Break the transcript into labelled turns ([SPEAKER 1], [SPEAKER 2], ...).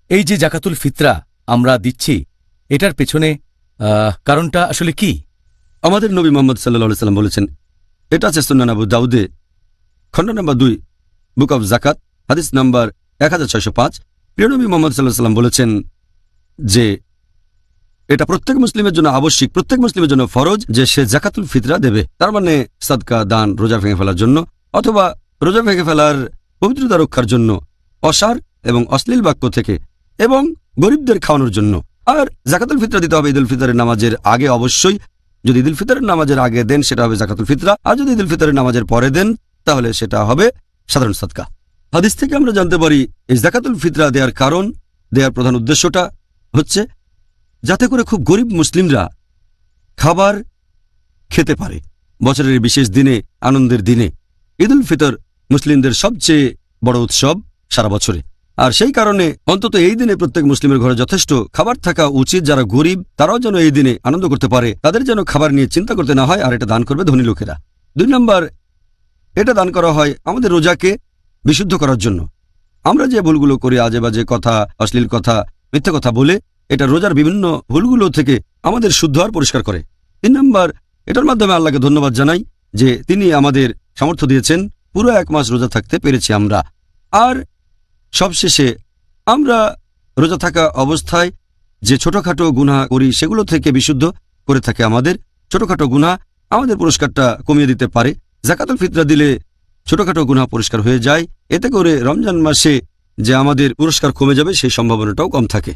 [SPEAKER 1] এই যে জাকাতুল ফিতরা আমরা দিচ্ছি এটার পেছনে কারণটা আসলে কি?
[SPEAKER 2] আমাদের নবী মুহাম্মদ সাল্লাল্লাহু আলাইহি সাল্লাম বলেছেন, এটা আছে সুনান আবু দাউদে খণ্ড নম্বর 2 বুক অব জাকাত হাদিস নাম্বার 1605। প্রিয় নবী মুহাম্মদ সাল্লাল্লাহু আলাইহি সাল্লাম বলেছেন যে এটা প্রত্যেক মুসলিমের জন্য আবশ্যিক, প্রত্যেক মুসলিমের জন্য ফরজ যে সে জাকাতুল ফিতরা দেবে। তার মানে সাদকা, দান, রোজা ভেঙে ফেলার জন্য অথবা রোজা ভেঙে ফেলার পবিত্রতা রক্ষার জন্য, অসার এবং অশ্লীল বাক্য থেকে, এবং গরিবদের খাওয়ানোর জন্য। আর জাকাতুল ফিতরা দিতে হবে ঈদুল ফিতরের নামাজের আগে অবশ্যই। যদি ঈদুল ফিতরের নামাজের আগে দেন সেটা হবে জাকাতুল ফিতরা, আর যদি ঈদুল ফিতরের নামাজের পরে দেন তাহলে সেটা হবে সাধারণ সাদকা। হাদিস থেকে আমরা জানতে পারি এই জাকাতুল ফিতরা দেওয়ার কারণ, দেওয়ার প্রধান উদ্দেশ্যটা হচ্ছে যাতে করে খুব গরিব মুসলিমরা খাবার খেতে পারে বছরের বিশেষ দিনে, আনন্দের দিনে। ঈদুল ফিতর মুসলিমদের সবচেয়ে বড় উৎসব সারা বছরে, আর সেই কারণে অন্তত এই দিনে প্রত্যেক মুসলিমের ঘরে যথেষ্ট খাবার থাকা উচিত। যারা গরিব তারাও যেন এই দিনে আনন্দ করতে পারে, তাদের যেন খাবার নিয়ে চিন্তা করতে না হয়, আর এটা দান করবে ধনী লোকেরা। 2 নম্বর, এটা দান করা হয় আমাদের রোজাকে বিশুদ্ধ করার জন্য। আমরা যে ভুলগুলো করি, আজে বাজে কথা, অশ্লীল কথা, মিথ্যা কথা বলে, এটা রোজার বিভিন্ন ভুলগুলো থেকে আমাদের শুদ্ধ আর পরিষ্কার করে। 3 নম্বর, এটার মাধ্যমে আল্লাহকে ধন্যবাদ জানাই যে তিনি আমাদের সামর্থ্য দিয়েছেন, পুরো 1 মাস রোজা থাকতে পেরেছি আমরা। আর সবশেষে আমরা রোজা থাকা অবস্থায় যে ছোটখাটো গুনাহ করি সেগুলো থেকে বিশুদ্ধ করে থাকে আমাদের। ছোটখাটো গুনাহ আমাদের পুরস্কারটা কমিয়ে দিতে পারে। জাকাতুল ফিতরা দিলে ছোটখাটো গুনাহ পরিষ্কার হয়ে যায়, এতে করে রমজান মাসে যে আমাদের পুরস্কার কমে যাবে সেই সম্ভাবনাটাও কম থাকে।